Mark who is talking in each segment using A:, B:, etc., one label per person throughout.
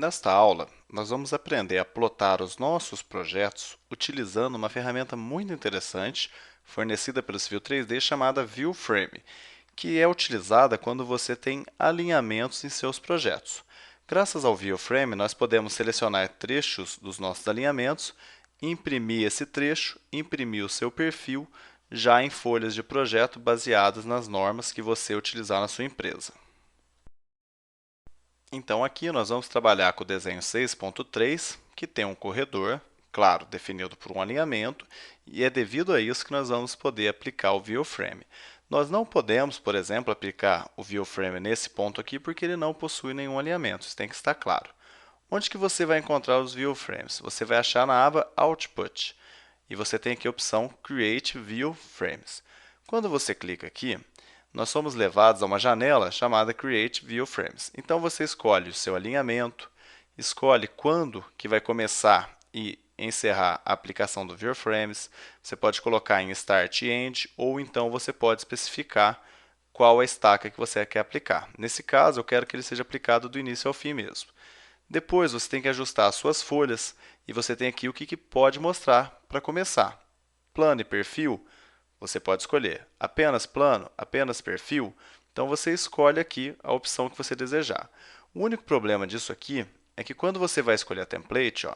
A: Nesta aula, nós vamos aprender a plotar os nossos projetos utilizando uma ferramenta muito interessante fornecida pelo Civil 3D chamada ViewFrame, que é utilizada quando você tem alinhamentos em seus projetos. Graças ao ViewFrame, nós podemos selecionar trechos dos nossos alinhamentos, imprimir esse trecho, imprimir o seu perfil já em folhas de projeto baseadas nas normas que você utilizar na sua empresa. Então, aqui nós vamos trabalhar com o desenho 6.3, que tem um corredor, claro, definido por um alinhamento, e é devido a isso que nós vamos poder aplicar o ViewFrame. Nós não podemos, por exemplo, aplicar o ViewFrame nesse ponto aqui, porque ele não possui nenhum alinhamento, isso tem que estar claro. Onde que você vai encontrar os ViewFrames? Você vai achar na aba Output, e você tem aqui a opção Create ViewFrames. Quando você clica aqui, nós somos levados a uma janela chamada Create ViewFrames. Então, você escolhe o seu alinhamento, escolhe quando que vai começar e encerrar a aplicação do ViewFrames. Você pode colocar em Start e End, ou então você pode especificar qual a estaca que você quer aplicar. Nesse caso, eu quero que ele seja aplicado do início ao fim mesmo. Depois, você tem que ajustar as suas folhas e você tem aqui o que pode mostrar para começar. Plano e perfil. Você pode escolher apenas plano, apenas perfil. Então, você escolhe aqui a opção que você desejar. O único problema disso aqui é que quando você vai escolher a template,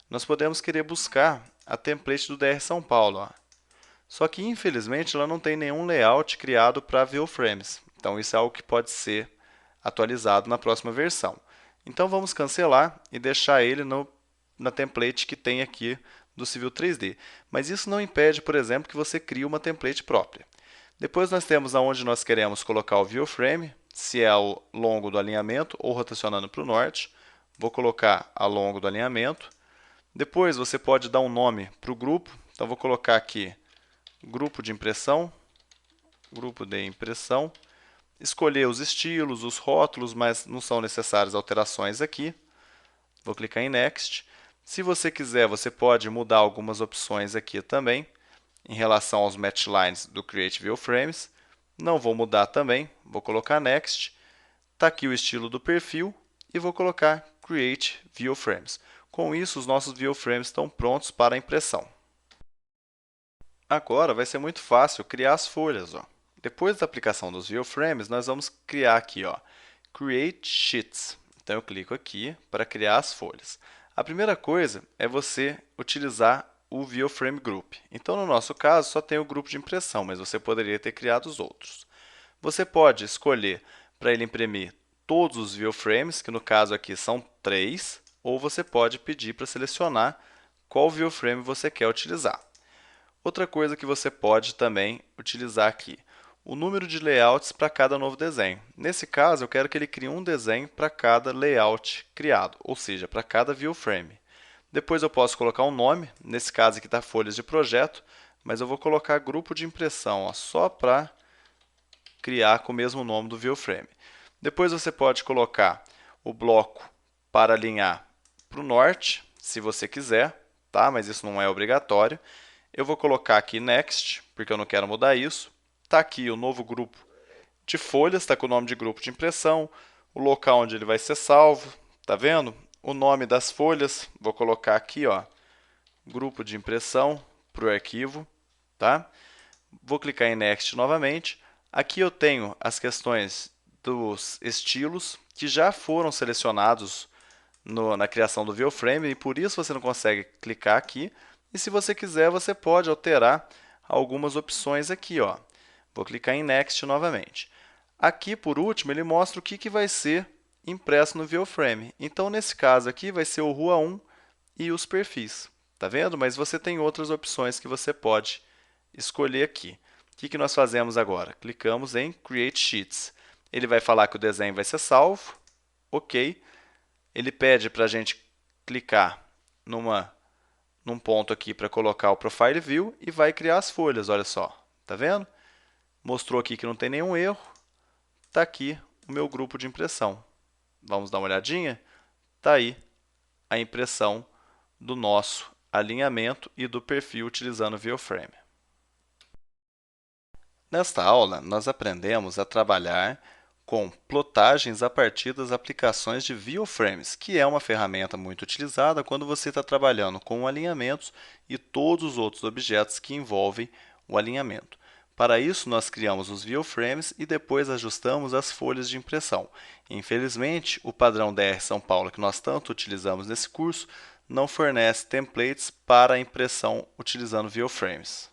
A: nós podemos querer buscar a template do DR São Paulo. Só que, infelizmente, ela não tem nenhum layout criado para ViewFrames. Então, isso é algo que pode ser atualizado na próxima versão. Então, vamos cancelar e deixar ele na template que tem aqui do Civil 3D. Mas isso não impede, por exemplo, que você crie uma template própria. Depois nós temos aonde nós queremos colocar o ViewFrame, se é ao longo do alinhamento ou rotacionando para o norte. Vou colocar ao longo do alinhamento. Depois você pode dar um nome para o grupo. Então, vou colocar aqui grupo de impressão, escolher os estilos, os rótulos, mas não são necessárias alterações aqui. Vou clicar em Next. Se você quiser, você pode mudar algumas opções aqui também, em relação aos Match Lines do Create ViewFrames. Não vou mudar também, vou colocar Next. Está aqui o estilo do perfil e vou colocar Create ViewFrames. Com isso, os nossos ViewFrames estão prontos para a impressão. Agora vai ser muito fácil criar as folhas. Depois da aplicação dos ViewFrames, nós vamos criar aqui, Create Sheets. Então, eu clico aqui para criar as folhas. A primeira coisa é você utilizar o ViewFrame Group. Então, no nosso caso, só tem o grupo de impressão, mas você poderia ter criado os outros. Você pode escolher para ele imprimir todos os ViewFrames, que no caso aqui são 3, ou você pode pedir para selecionar qual ViewFrame você quer utilizar. Outra coisa que você pode também utilizar aqui, o número de layouts para cada novo desenho. Nesse caso, eu quero que ele crie um desenho para cada layout criado, ou seja, para cada ViewFrame. Depois eu posso colocar um nome, nesse caso aqui está folhas de projeto, mas eu vou colocar grupo de impressão, só para criar com o mesmo nome do ViewFrame. Depois você pode colocar o bloco para alinhar para o norte, se você quiser, tá? Mas isso não é obrigatório. Eu vou colocar aqui Next, porque eu não quero mudar isso. Está aqui o novo grupo de folhas, está com o nome de grupo de impressão, o local onde ele vai ser salvo, está vendo? O nome das folhas, vou colocar aqui, grupo de impressão para o arquivo, tá? Vou clicar em Next novamente. Aqui eu tenho as questões dos estilos que já foram selecionados na criação do ViewFrame e por isso você não consegue clicar aqui. E se você quiser, você pode alterar algumas opções aqui, Vou clicar em Next novamente. Aqui, por último, ele mostra o que vai ser impresso no ViewFrame. Então, nesse caso aqui, vai ser o Rua 1 e os perfis. Tá vendo? Mas você tem outras opções que você pode escolher aqui. O que nós fazemos agora? Clicamos em Create Sheets. Ele vai falar que o desenho vai ser salvo. OK. Ele pede para a gente clicar num ponto aqui para colocar o Profile View e vai criar as folhas, olha só. Tá vendo? Mostrou aqui que não tem nenhum erro. Está aqui o meu grupo de impressão. Vamos dar uma olhadinha? Está aí a impressão do nosso alinhamento e do perfil utilizando o ViewFrame. Nesta aula, nós aprendemos a trabalhar com plotagens a partir das aplicações de ViewFrames, que é uma ferramenta muito utilizada quando você está trabalhando com alinhamentos e todos os outros objetos que envolvem o alinhamento. Para isso, nós criamos os ViewFrames e depois ajustamos as folhas de impressão. Infelizmente, o padrão DR São Paulo, que nós tanto utilizamos nesse curso, não fornece templates para a impressão utilizando ViewFrames.